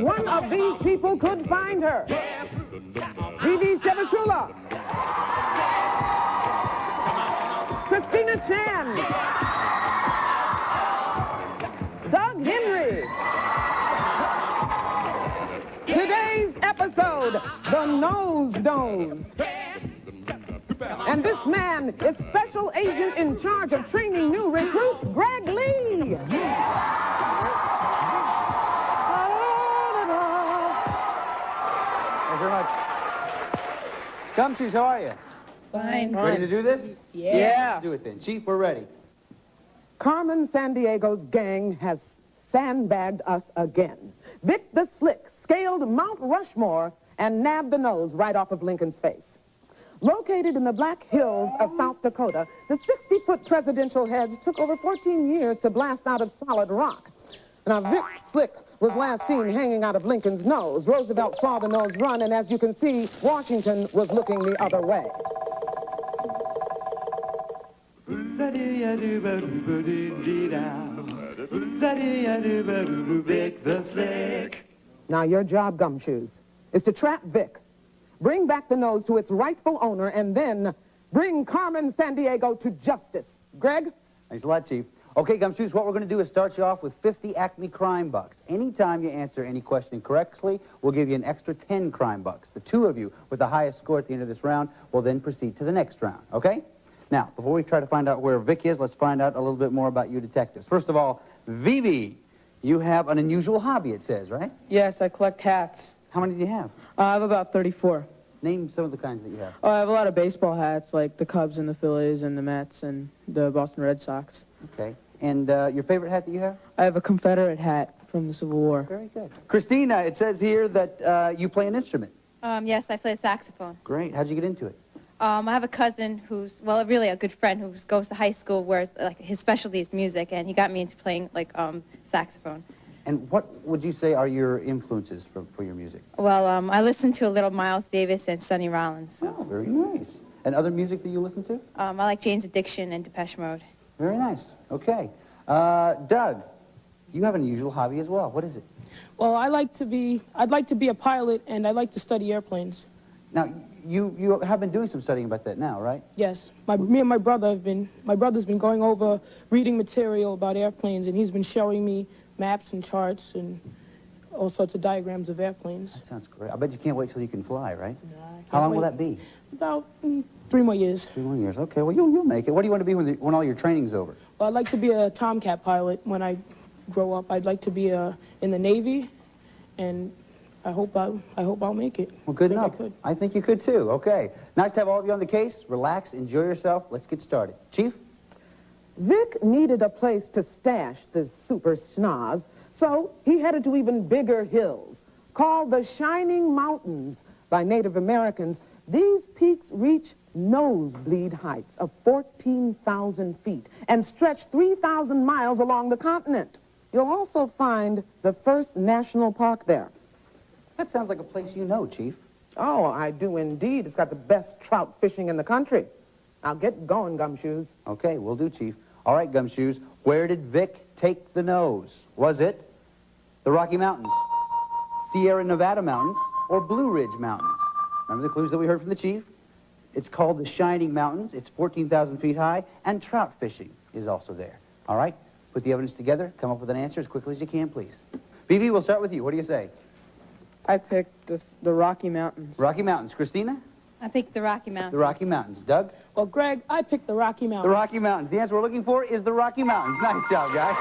only one of these people could find her. Vivi Shevachula, Christina Chan, Doug Henry. Today's episode, The Nose Dose. And this man is Special Agent in charge of training new recruits, Greg Lee. Thank you very much. Gumshoes, how are you? Fine. Ready to do this? Yeah. Let's do it then. Chief, we're ready. Carmen Sandiego's gang has sandbagged us again. Vic the Slick scaled Mount Rushmore and nabbed the nose right off of Lincoln's face. Located in the Black Hills of South Dakota, the 60-foot presidential heads took over 14 years to blast out of solid rock. Now, Vic Slick was last seen hanging out of Lincoln's nose. Roosevelt saw the nose run, and as you can see, Washington was looking the other way. Vic the Slick. Now, your job, Gumshoes, is to trap Vic, bring back the nose to its rightful owner, and then bring Carmen Sandiego to justice. Greg? Thanks a lot, Chief. Okay, Gumshoes, what we're going to do is start you off with 50 Acme crime bucks. Anytime you answer any question correctly, we'll give you an extra 10 crime bucks. The two of you with the highest score at the end of this round will then proceed to the next round, okay? Now, before we try to find out where Vic is, let's find out a little bit more about you detectives. First of all, Vivi, you have an unusual hobby, it says, right? Yes, I collect hats. How many do you have? I have about 34. Name some of the kinds that you have. I have a lot of baseball hats, like the Cubs and the Phillies and the Mets and the Boston Red Sox. Okay. And your favorite hat that you have? I have a Confederate hat from the Civil War. Very good. Christina, it says here that you play an instrument. Yes, I play the saxophone. Great. How'd you get into it? I have a cousin who's, well, really a good friend who goes to high school where like his specialty is music, and he got me into playing like saxophone. And what would you say are your influences for your music? Well, I listen to a little Miles Davis and Sonny Rollins. So. Oh, very nice. And other music that you listen to? I like Jane's Addiction and Depeche Mode. Very nice. Okay. Doug, you have an unusual hobby as well. What is it? Well, I'd like to be a pilot, and I like to study airplanes. Now, you have been doing some studying about that now, right? Yes. Me and my brother's been going over reading material about airplanes, and he's been showing me maps and charts and all sorts of diagrams of airplanes. That sounds great. I bet you can't wait till you can fly, right? No, I can't How long wait. will that be? About 3 more years. 3 more years. Okay, well, you'll make it. What do you want to be when all your training's over? Well, I'd like to be a Tomcat pilot when I grow up. I'd like to be in the Navy, and I hope I'll make it. Well, good enough. I think you could, too. Okay. Nice to have all of you on the case. Relax, enjoy yourself. Let's get started. Chief? Vic needed a place to stash this super schnoz, so he headed to even bigger hills. Called the Shining Mountains by Native Americans, these peaks reach nosebleed heights of 14,000 feet and stretch 3,000 miles along the continent. You'll also find the first national park there. That sounds like a place you know, Chief. Oh, I do indeed. It's got the best trout fishing in the country. Now get going, Gumshoes. Okay, will do, Chief. All right, Gumshoes, where did Vic take the nose? Was it the Rocky Mountains, Sierra Nevada Mountains, or Blue Ridge Mountains? Remember the clues that we heard from the Chief? It's called the Shining Mountains. It's 14,000 feet high, and trout fishing is also there. All right? Put the evidence together. Come up with an answer as quickly as you can, please. Vivi, we'll start with you. What do you say? I picked the Rocky Mountains. Rocky Mountains. Christina? I picked the Rocky Mountains. The Rocky Mountains. Doug? Well, Greg, I picked the Rocky Mountains. The Rocky Mountains. The answer we're looking for is the Rocky Mountains. Nice job, guys.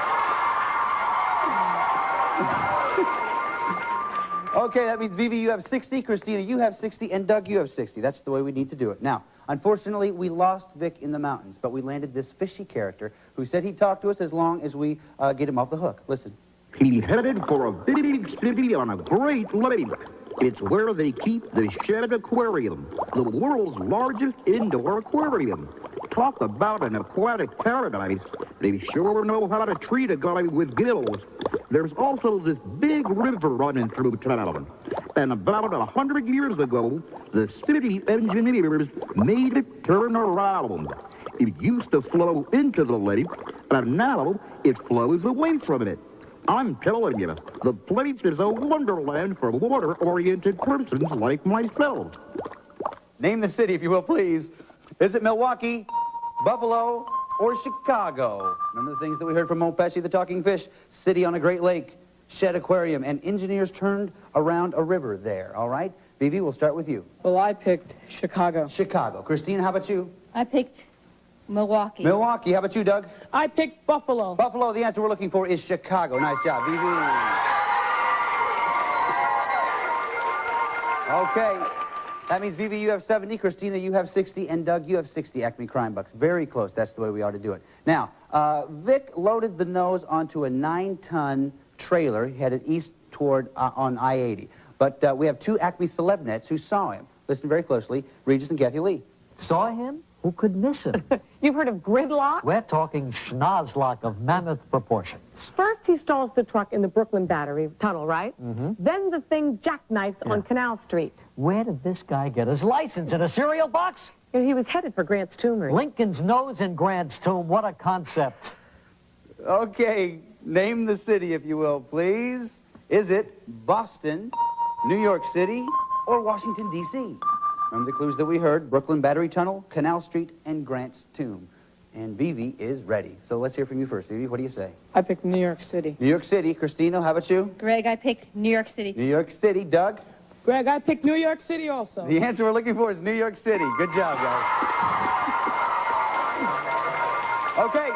Okay, that means Vivi, you have 60, Christina, you have 60, and Doug, you have 60. That's the way we need to do it. Now, unfortunately, we lost Vic in the mountains, but we landed this fishy character who said he'd talk to us as long as we get him off the hook. Listen. He headed for a big city on a great lake. It's where they keep the Shed Aquarium, the world's largest indoor aquarium. Talk about an aquatic paradise. They sure know how to treat a guy with gills. There's also this big river running through town. And about 100 years ago, the city engineers made it turn around. It used to flow into the lake, and now it flows away from it. I'm telling you, the place is a wonderland for water-oriented persons like myself. Name the city, if you will, please. Is it Milwaukee, Buffalo, or Chicago? Remember the things that we heard from Mo Pesci, the talking fish? City on a Great Lake, shed aquarium, and engineers turned around a river there, all right? Vivi, we'll start with you. Well, I picked Chicago. Chicago. Christine, how about you? I picked Milwaukee. Milwaukee. How about you, Doug? I picked Buffalo. Buffalo. The answer we're looking for is Chicago. Nice job, Vivi. Okay. That means, Vivi, you have 70, Christina, you have 60, and Doug, you have 60 Acme Crime Bucks. Very close. That's the way we ought to do it. Now, Vic loaded the nose onto a 9-ton trailer headed east toward on I-80. But we have 2 Acme celebnets who saw him. Listen very closely. Regis and Kathy Lee. Saw him? Who could miss him? You've heard of gridlock? We're talking schnozlock of mammoth proportions. First, he stalls the truck in the Brooklyn Battery Tunnel, right? Mm-hmm. Then the thing jackknifes on Canal Street. Where did this guy get his license? In a cereal box? You know, he was headed for Grant's tomb. Lincoln's nose in Grant's tomb. What a concept. Okay, name the city, if you will, please. Is it Boston, New York City, or Washington, D.C.? Remember the clues that we heard? Brooklyn Battery Tunnel, Canal Street, and Grant's tomb. And Vivi is ready. So let's hear from you first. Vivi, what do you say? I picked New York City. New York City. Christina, how about you? Greg, I picked New York City. New York City. Doug? Greg, I picked New York City also. The answer we're looking for is New York City. Good job, guys. Okay.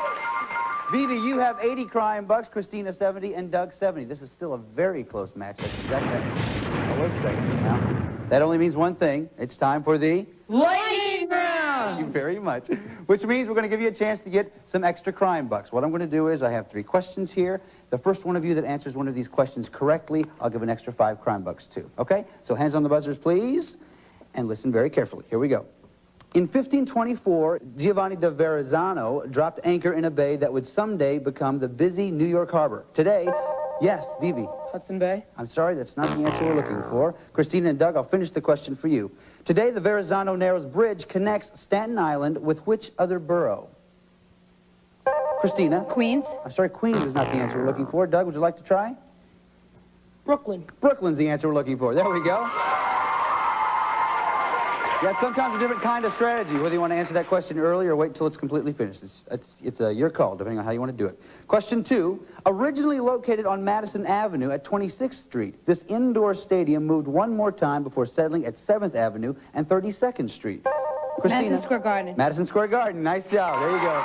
Vivi, you have 80 crime bucks, Christina 70, and Doug 70. This is still a very close match. That's exactly. Oh, wait a second. Now, that only means one thing. It's time for the Lightning round! Thank you very much. Which means we're going to give you a chance to get some extra crime bucks. What I'm going to do is I have 3 questions here. The first one of you that answers one of these questions correctly, I'll give an extra 5 crime bucks too. Okay? So hands on the buzzers, please. And listen very carefully. Here we go. In 1524, Giovanni da Verrazzano dropped anchor in a bay that would someday become the busy New York harbor. Today, yes, Vivi. Hudson Bay? I'm sorry, that's not the answer we're looking for. Christina and Doug, I'll finish the question for you. Today, the Verrazzano Narrows Bridge connects Staten Island with which other borough? Christina? Queens. I'm sorry, Queens is not the answer we're looking for. Doug, would you like to try? Brooklyn. Brooklyn's the answer we're looking for. There we go. That's sometimes a different kind of strategy, whether you want to answer that question early or wait until it's completely finished. It's your call, depending on how you want to do it. Question 2, originally located on Madison Avenue at 26th Street, this indoor stadium moved one more time before settling at 7th Avenue and 32nd Street. Christina? Madison Square Garden. Madison Square Garden. Nice job. There you go.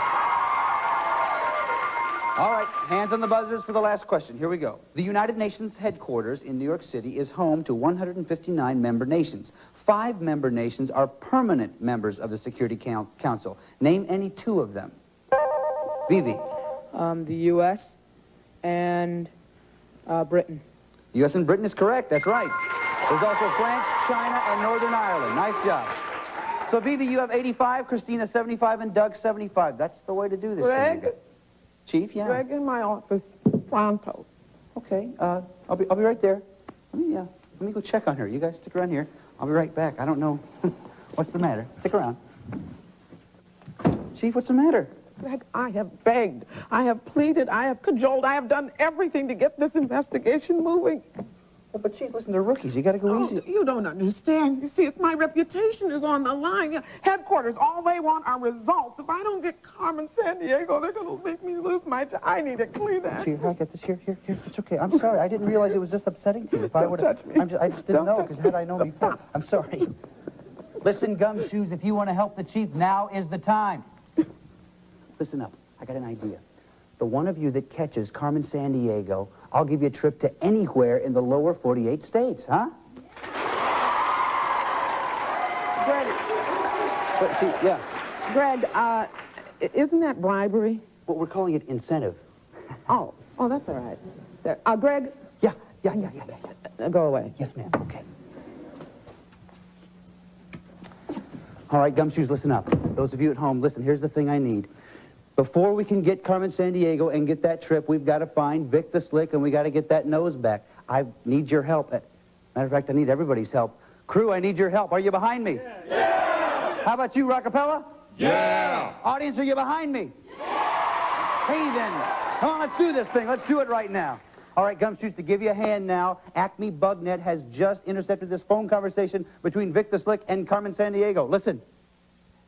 All right, hands on the buzzers for the last question. Here we go. The United Nations headquarters in New York City is home to 159 member nations. 5 member nations are permanent members of the Security Council. Name any 2 of them. Vivi. The U.S. and Britain. U.S. and Britain is correct. That's right. There's also France, China, and Northern Ireland. Nice job. So, Vivi, you have 85, Christina 75, and Doug 75. That's the way to do this. Greg? thing. Chief, yeah. Greg, in my office, pronto. Okay, I'll be right there. Let me go check on her. You guys stick around here. I'll be right back. I don't know what's the matter. Stick around. Chief, what's the matter? Greg, I have begged, I have pleaded, I have cajoled, I have done everything to get this investigation moving. Well, but Chief, listen, they're rookies. You got to go easy. You don't understand. You see, it's my reputation is on the line. Headquarters, all they want are results. If I don't get Carmen Sandiego, they're going to make me lose my job. I need a clean act. Chief, I get this. Here. It's okay. I'm sorry. I didn't realize it was this upsetting to you. If I Don't would touch me. I just didn't Don't know, touch because had I known before. I'm sorry. Listen, Gumshoes, if you want to help the Chief, now is the time. Listen up. I got an idea. The one of you that catches Carmen Sandiego, I'll give you a trip to anywhere in the lower 48 states, huh? Greg, But, Chief, yeah. Greg, isn't that bribery? Well, we're calling it incentive. Oh, that's all right. There, Greg, Yeah. go away. Yes, ma'am. Okay. All right, Gumshoes, listen up. Those of you at home, listen, here's the thing I need. Before we can get Carmen Sandiego and get that trip, we've got to find Vic the Slick, and we got to get that nose back. I need your help. Matter of fact, I need everybody's help. Crew, I need your help. Are you behind me? Yeah. How about you, Rockapella? Yeah. Audience, are you behind me? Yeah. Hey, then. Come on, let's do this thing. Let's do it right now. All right, Gumshoes, to give you a hand now, Acme BugNet has just intercepted this phone conversation between Vic the Slick and Carmen Sandiego. Listen.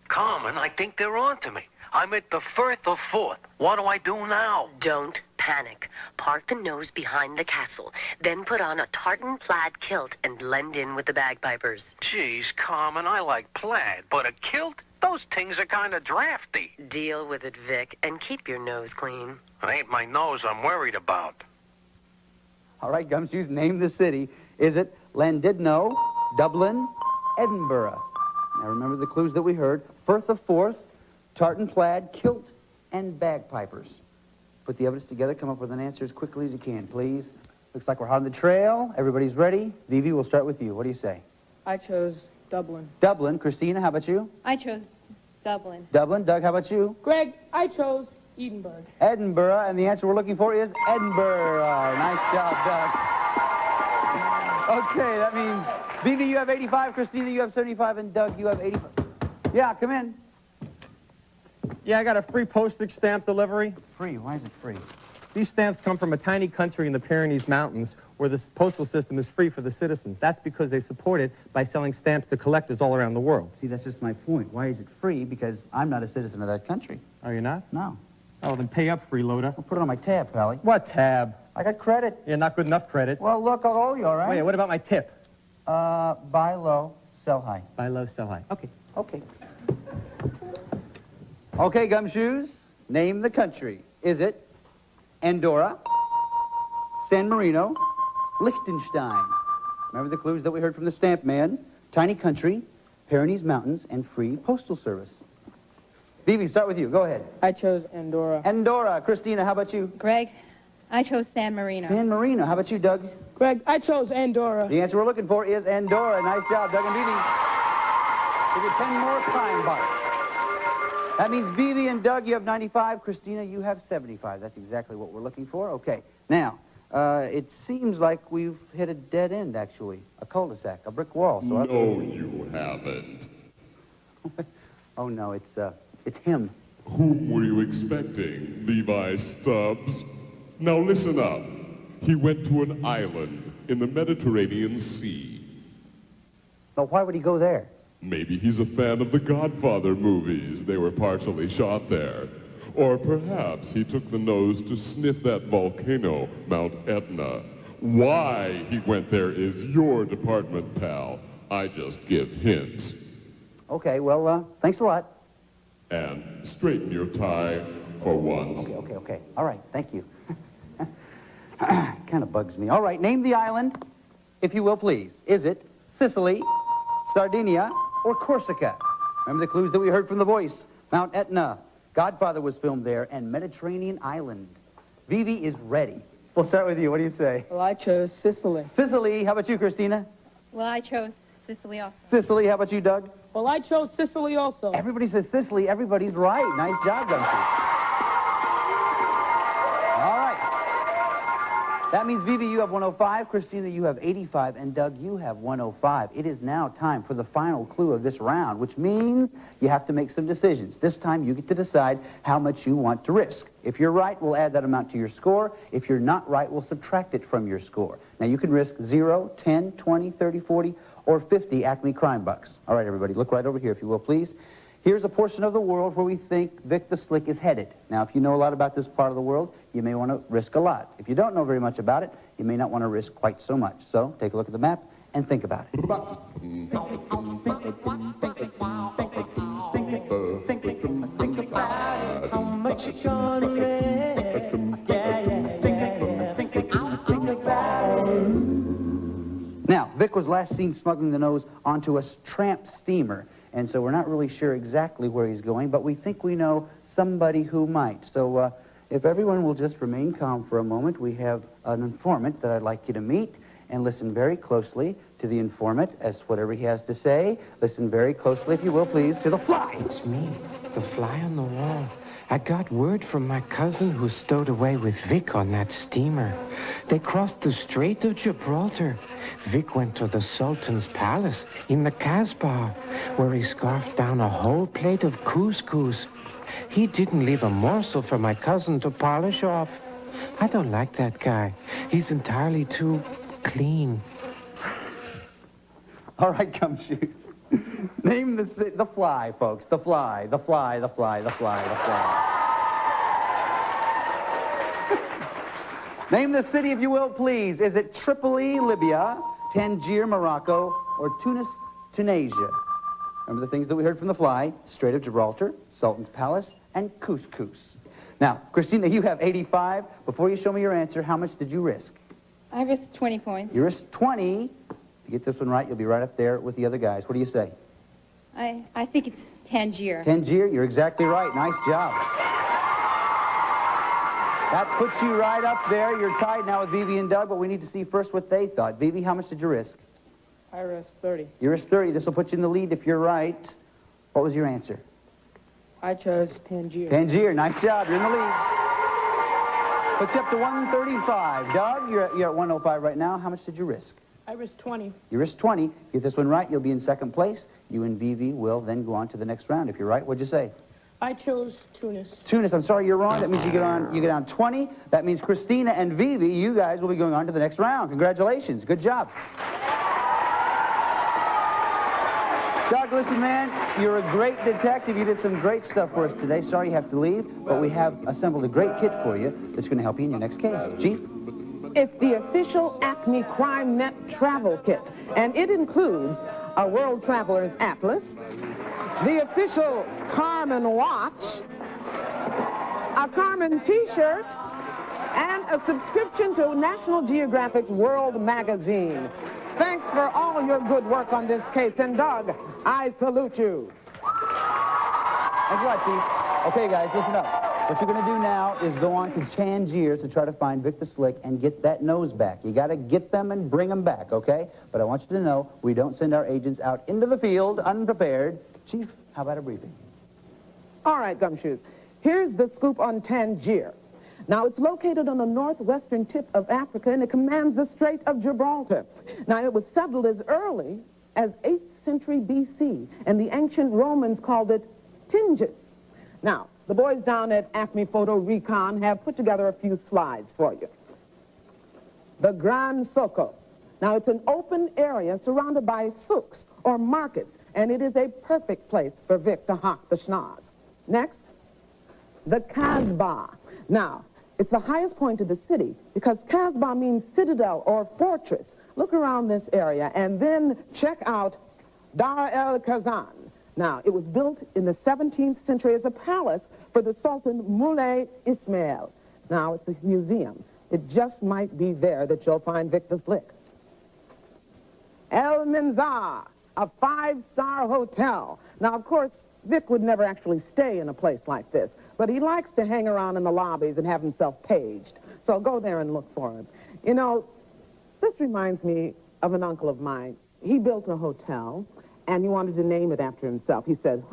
Carmen, I think they're on to me. I'm at the Firth of Forth. What do I do now? Don't panic. Park the nose behind the castle. Then put on a tartan plaid kilt and blend in with the bagpipers. Geez, Carmen, I like plaid, but a kilt? Those things are kind of drafty. Deal with it, Vic, and keep your nose clean. It ain't my nose I'm worried about. All right, Gumshoes, name the city. Is it Llandudno, Dublin, Edinburgh? Now remember the clues that we heard. Firth of Forth, tartan plaid, kilt, and bagpipers. Put the evidence together, come up with an answer as quickly as you can, please. Looks like we're hot on the trail. Everybody's ready. Vivi, we'll start with you. What do you say? I chose Dublin. Dublin. Christina, how about you? I chose Dublin. Dublin. Doug, how about you? Greg, I chose Edinburgh. Edinburgh, and the answer we're looking for is Edinburgh. Nice job, Doug. Okay, that means Vivi, you have 85, Christina, you have 75, and Doug, you have 85. Yeah, come in. Yeah, I got a free postage stamp delivery. Free? Why is it free? These stamps come from a tiny country in the Pyrenees Mountains where the postal system is free for the citizens. That's because they support it by selling stamps to collectors all around the world. See, that's just my point. Why is it free? Because I'm not a citizen of that country. Are you not? No. Oh, then pay up, freeloader. I'll put it on my tab, Pally. What tab? I got credit. Yeah, not good enough credit. Well, look, I'll owe you, all right? Wait, what about my tip? Buy low, sell high. Buy low, sell high. Okay. Okay. Okay, Gumshoes, name the country. Is it Andorra, San Marino, Liechtenstein? Remember the clues that we heard from the stamp man? Tiny country, Pyrenees Mountains, and free postal service. Vivi, start with you. Go ahead. I chose Andorra. Andorra. Christina, how about you? Greg, I chose San Marino. San Marino. How about you, Doug? Greg, I chose Andorra. The answer we're looking for is Andorra. Nice job, Doug and Vivi. Give you 10 more crime bars. That means Vivi and Doug, you have 95. Christina, you have 75. That's exactly what we're looking for. Okay. Now, it seems like we've hit a dead end, actually. A cul-de-sac, a brick wall. So no, you haven't. Oh, no, it's him. Whom were you expecting, Levi Stubbs? Now listen up. He went to an island in the Mediterranean Sea. But why would he go there? Maybe he's a fan of the Godfather movies. They were partially shot there. Or perhaps he took the nose to sniff that volcano, Mount Etna. Why he went there is your department, pal. I just give hints. Okay, well, thanks a lot. And straighten your tie for once. Okay. All right, thank you. Kind of bugs me. All right, name the island, if you will, please. Is it Sicily, Sardinia, or Corsica? Remember the clues that we heard from the voice. Mount Etna, Godfather was filmed there, and Mediterranean Island. Vivi is ready. We'll start with you. What do you say? Well, I chose Sicily. Sicily. How about you, Christina? Well, I chose Sicily also. Sicily. How about you, Doug? Well, I chose Sicily also. Everybody says Sicily. Everybody's right. Nice job, Gumshoe. All right. That means, Vivi, you have 105, Christina, you have 85, and Doug, you have 105. It is now time for the final clue of this round, which means you have to make some decisions. This time, you get to decide how much you want to risk. If you're right, we'll add that amount to your score. If you're not right, we'll subtract it from your score. Now, you can risk 0, 10, 20, 30, 40, or 50 Acme Crime Bucks. All right, everybody, look right over here, if you will, please. Here's a portion of the world where we think Vic the Slick is headed. Now, if you know a lot about this part of the world, you may want to risk a lot. If you don't know very much about it, you may not want to risk quite so much. So, take a look at the map and think about it. Think about it. How much you gonna risk? Think about it. Now, Vic was last seen smuggling the nose onto a tramp steamer. And so we're not really sure exactly where he's going, but we think we know somebody who might. So if everyone will just remain calm for a moment, we have an informant that I'd like you to meet and listen very closely to the informant as whatever he has to say. Listen very closely, if you will, please, to the fly. It's me, the fly on the wall. I got word from my cousin who stowed away with Vic on that steamer. They crossed the Strait of Gibraltar. Vic went to the Sultan's palace in the Casbah, where he scarfed down a whole plate of couscous. He didn't leave a morsel for my cousin to polish off. I don't like that guy. He's entirely too clean. All right, Gumshoes. Name the fly, folks. The fly, the fly, the fly, the fly, the fly. Name the city, if you will, please. Is it Tripoli, Libya, Tangier, Morocco, or Tunis, Tunisia? Remember the things that we heard from the fly: Strait of Gibraltar, Sultan's Palace, and couscous. Now, Christina, you have 85. Before you show me your answer, how much did you risk? I risked 20 points. You risked 20. If you get this one right, you'll be right up there with the other guys. What do you say? I think it's Tangier. Tangier, you're exactly right. Nice job. That puts you right up there. You're tied now with Vivi and Doug, but we need to see first what they thought. Vivi, how much did you risk? I risked 30. You risked 30. This will put you in the lead if you're right. What was your answer? I chose Tangier. Tangier, nice job. You're in the lead. Puts you up to 135. Doug, you're at 105 right now. How much did you risk? I risked 20. You risked 20. Get this one right, you'll be in second place. You and Vivi will then go on to the next round. If you're right, what'd you say? I chose Tunis. Tunis, I'm sorry, you're wrong. That means you get down 20. That means Christina and Vivi, you guys will be going on to the next round. Congratulations. Good job. Doug, listen, man, you're a great detective. You did some great stuff for us today. Sorry you have to leave, but we have assembled a great kit for you that's going to help you in your next case. Chief? It's the official Acme Crime Net travel kit, and it includes a World Traveler's Atlas, the official Carmen watch, a Carmen t-shirt, and a subscription to National Geographic's World Magazine. Thanks for all your good work on this case, and Doug, I salute you. Thanks a lot, Chief. Okay, guys, listen up. What you're going to do now is go on to Tangier to try to find Vic the Slick and get that nose back. You got to get them and bring them back, okay? But I want you to know we don't send our agents out into the field unprepared. Chief, how about a briefing? All right, Gumshoes. Here's the scoop on Tangier. Now, it's located on the northwestern tip of Africa, and it commands the Strait of Gibraltar. Now, it was settled as early as 8th century B.C., and the ancient Romans called it Tingis. Now, the boys down at Acme Photo Recon have put together a few slides for you. The Gran Soko. Now, it's an open area surrounded by souks, or markets, and it is a perfect place for Vic to hawk the schnoz. Next, the Kasbah. Now, it's the highest point of the city because Kasbah means citadel or fortress. Look around this area and then check out Dar el Khazan. Now, it was built in the 17th century as a palace for the Sultan Moulay Ismail. Now, it's a museum. It just might be there that you'll find Vic the Slick. El Minzar, a 5-star hotel. Now, of course, Vic would never actually stay in a place like this, but he likes to hang around in the lobbies and have himself paged. So go there and look for him. You know, this reminds me of an uncle of mine. He built a hotel, and he wanted to name it after himself. He said,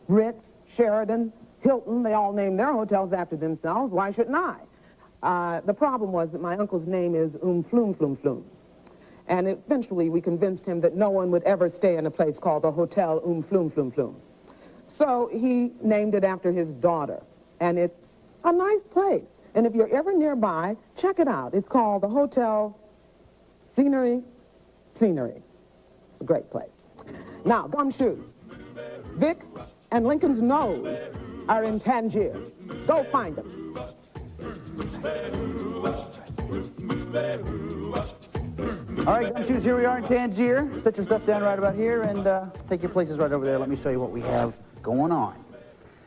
Ritz, Sheraton, Hilton, they all named their hotels after themselves. Why shouldn't I? The problem was that my uncle's name is Flum Flum Flum. And eventually we convinced him that no one would ever stay in a place called the Hotel Flum Flum Flum. So he named it after his daughter. And it's a nice place. And if you're ever nearby, check it out. It's called the Hotel Plenary. It's a great place. Now, Gumshoes, Vic and Lincoln's nose are in Tangier. Go find them. All right, Gumshoes, here we are in Tangier. Set your stuff down right about here and take your places right over there. Let me show you what we have going on.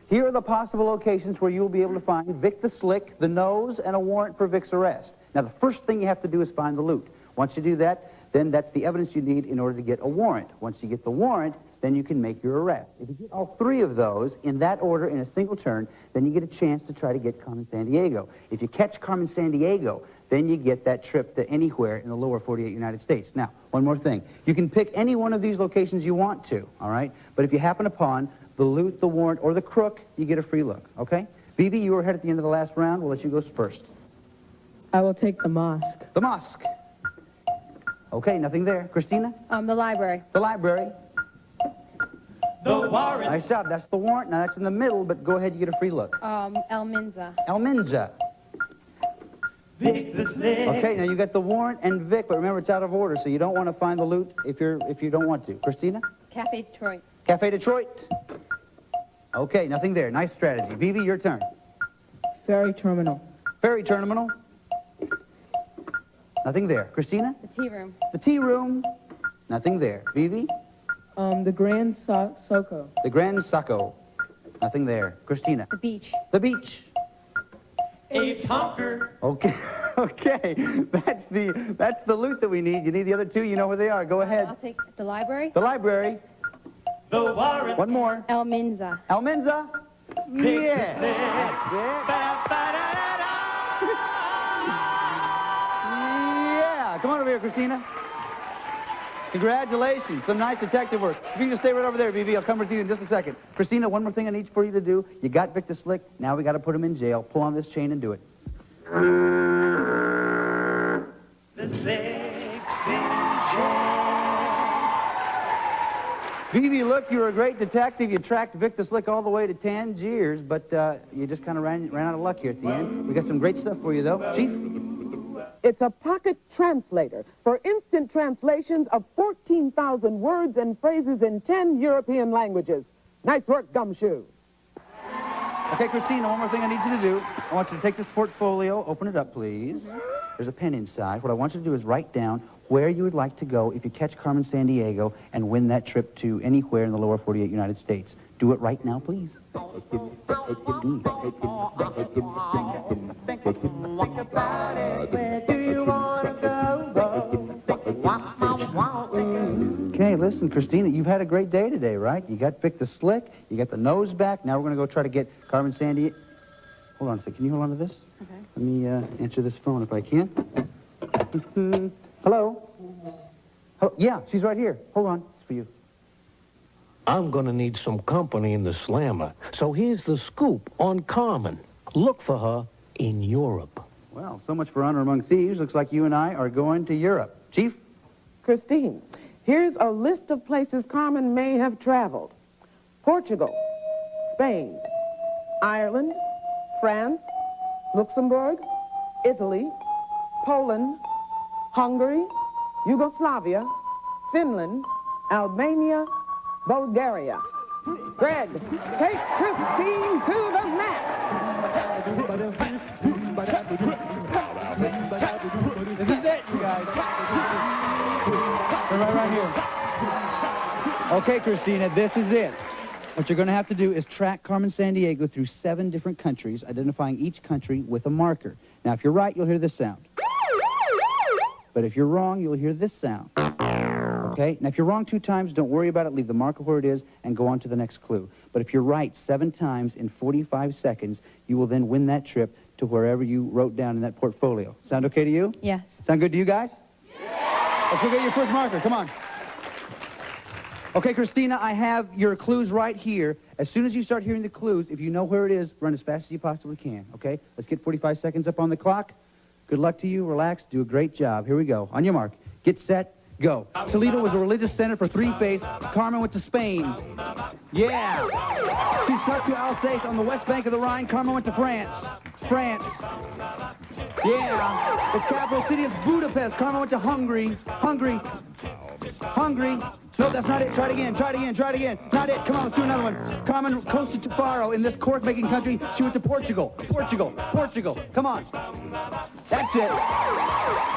Here are the possible locations where you will be able to find Vic the Slick, the nose, and a warrant for Vic's arrest. Now, the first thing you have to do is find the loot. Once you do that, then that's the evidence you need in order to get a warrant. Once you get the warrant, then you can make your arrest. If you get all three of those in that order in a single turn, then you get a chance to try to get Carmen Sandiego. If you catch Carmen Sandiego, then you get that trip to anywhere in the lower 48 United States. Now, one more thing. You can pick any one of these locations you want to, all right? But if you happen upon the loot, the warrant, or the crook, you get a free look, okay? Vivi, you were ahead at the end of the last round. We'll let you go first. I will take the mosque. The mosque. Okay, nothing there. Christina? The library. The library. The warrant. Nice job. That's the warrant. Now, that's in the middle, but go ahead, you get a free look. El Minza. El Minza. Vic the Slick. Okay, now you got the warrant and Vic, but remember it's out of order, so you don't want to find the loot if you don't want to. Christina? Cafe Detroit. Cafe Detroit. Okay, nothing there. Nice strategy. Vivi, your turn. Ferry terminal. Ferry terminal. Nothing there. Christina? The tea room. The tea room. Nothing there. Vivi? The Grand Soco. The Grand Saco. Nothing there. Christina? The beach. The beach. Abe's honker. Okay, okay. That's the loot that we need. You need the other two. You know where they are. Go ahead. I'll take the library. The library. The warrant. One more. El Minza. El Minza. Yeah. That's it. Yeah. Come on over here, Christina. Congratulations. Some nice detective work. If you can just stay right over there, Vivi, I'll come with you in just a second. Christina, one more thing I need for you to do. You got Vic the Slick. Now we got to put him in jail. Pull on this chain and do it. The Slick's in jail. Vivi, look, you were a great detective. You tracked Vic the Slick all the way to Tangiers, but you just kind of ran out of luck here at the end. We got some great stuff for you, though. Chief? It's a pocket translator for instant translations of 14,000 words and phrases in 10 European languages. Nice work, Gumshoe. Okay, Christina, one more thing I need you to do. I want you to take this portfolio, open it up, please. There's a pen inside. What I want you to do is write down where you would like to go if you catch Carmen Sandiego and win that trip to anywhere in the lower 48 United States. Do it right now, please. Okay, listen, Christina, you've had a great day today, right? You got Vic the Slick, you got the nose back. Now we're going to go try to get Carmen Sandiego. Hold on a second. Can you hold on to this? Okay. Let me answer this phone if I can. Hello? Hello? Yeah, she's right here. Hold on. It's for you. I'm gonna need some company in the slammer. So here's the scoop on Carmen. Look for her in Europe. Well, so much for honor among thieves. Looks like you and I are going to Europe. Chief? Christine, here's a list of places Carmen may have traveled. Portugal, Spain, Ireland, France, Luxembourg, Italy, Poland, Hungary, Yugoslavia, Finland, Albania, Bulgaria. Greg, take Christine to the mat. This is it, you guys. They're right here. Okay, Christina, this is it. What you're going to have to do is track Carmen Sandiego through 7 different countries, identifying each country with a marker. Now, if you're right, you'll hear this sound. But if you're wrong, you'll hear this sound. Okay? Now, if you're wrong 2 times, don't worry about it. Leave the marker where it is and go on to the next clue. But if you're right 7 times in 45 seconds, you will then win that trip to wherever you wrote down in that portfolio. Sound okay to you? Yes. Sound good to you guys? Yeah. Let's go get your first marker. Come on. Okay, Christina, I have your clues right here. As soon as you start hearing the clues, if you know where it is, run as fast as you possibly can, okay? Let's get 45 seconds up on the clock. Good luck to you. Relax. Do a great job. Here we go. On your mark. Get set. Go. Toledo was a religious center for 3 faiths. Carmen went to Spain. Yeah. She stuck to Alsace on the west bank of the Rhine. Carmen went to France. France. Yeah. Its capital city is Budapest. Carmen went to Hungary. Hungary. Hungary. No, that's not it. Try it again. Try it again. Try it again. Not it. Come on, let's do another one. Carmen coasted to Faro. In this cork-making country, she went to Portugal. Portugal. Portugal. Come on. That's it.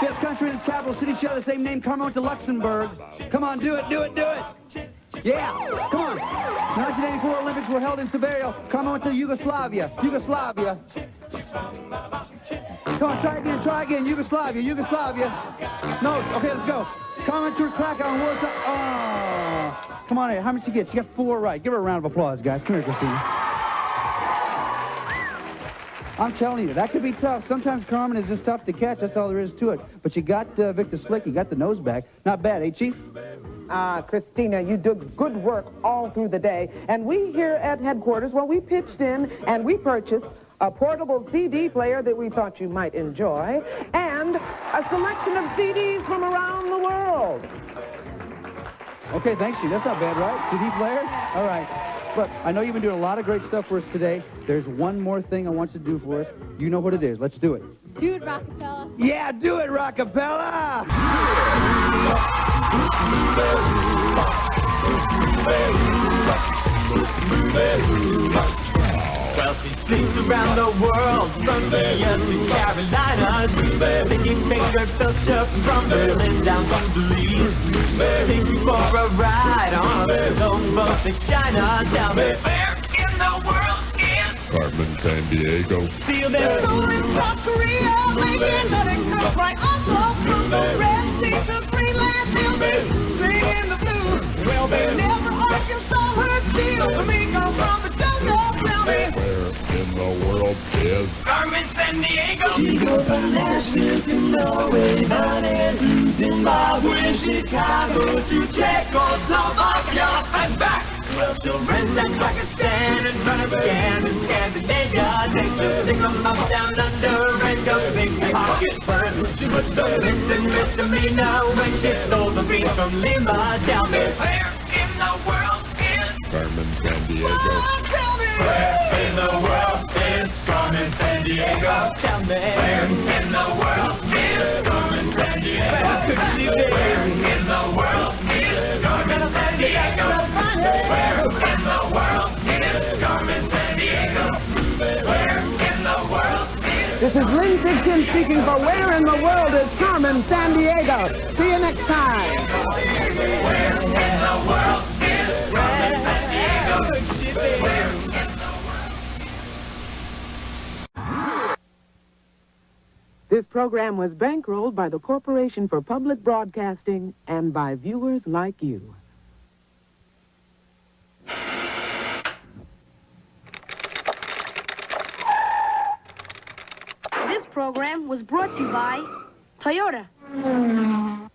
This country and its capital city share the same name. Carmen went to Luxembourg. Come on, do it, do it, do it. Yeah. Come on. 1984 Olympics were held in Severio. Carmen went to Yugoslavia. Yugoslavia. Come on, try again, try again. Yugoslavia, Yugoslavia. No, okay, let's go. Carmen to Krakow and Warsaw. Oh. Come on, how much she get? She got 4 right. Give her a round of applause, guys. Come here, Christina. I'm telling you, that could be tough. Sometimes Carmen is just tough to catch. That's all there is to it. But you got Vic the Slick. You got the nose back. Not bad, eh, Chief? Christina, you did good work all through the day. And we here at headquarters, well, we pitched in and we purchased a portable CD player that we thought you might enjoy, and a selection of CDs from around the world. Okay, thanks, Chief. That's not bad, right? CD player? All right. But I know you've been doing a lot of great stuff for us today. There's one more thing I want you to do for us. You know what it is. Let's do it. Dude, Rockefeller. Yeah, do it, Rockefeller! Well, she sleeps around the world, from Virginia to Carolina. She's taking finger culture from Berlin down to Belize. Take you for a ride on her own boat to China. Tell me, where in the world is Carmen Sandiego? Feel their soul in South Korea, making nothing come right on from the Red Sea to Greenland. They'll be singing the blues. Well, they never Arkansas heard steel. Domingo from the jungle. Tell me, In the world is Carmen Sandiego. She goes from Nashville to Norway, Bonnet to Zimbabwe, Chicago to Czechoslovakia and back. Well, she'll rent that Pakistan and run again in Scandinavia. Take the signal up down under and go big pocket first. She was the misdemeanor when she stole the beat from Lima. Tell me, where in the world is Carmen Sandiego? Oh, tell me, where in the world is Carmen Sandiego? Tell me, where in the world is Carmen Sandiego? Where could she be? Where in the world is Carmen Sandiego? Where in the world is Carmen Sandiego? Where in the world is... This is Lynn Dixon speaking for Where in the World is Carmen Sandiego. See you next time. Where in the world is Carmen Sandiego? Could she be? Where in the world... This program was bankrolled by the Corporation for Public Broadcasting and by viewers like you. This program was brought to you by Toyota.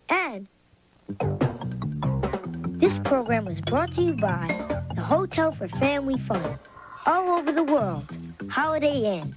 And this program was brought to you by the Hotel for Family Fun. All over the world. Holiday Inn.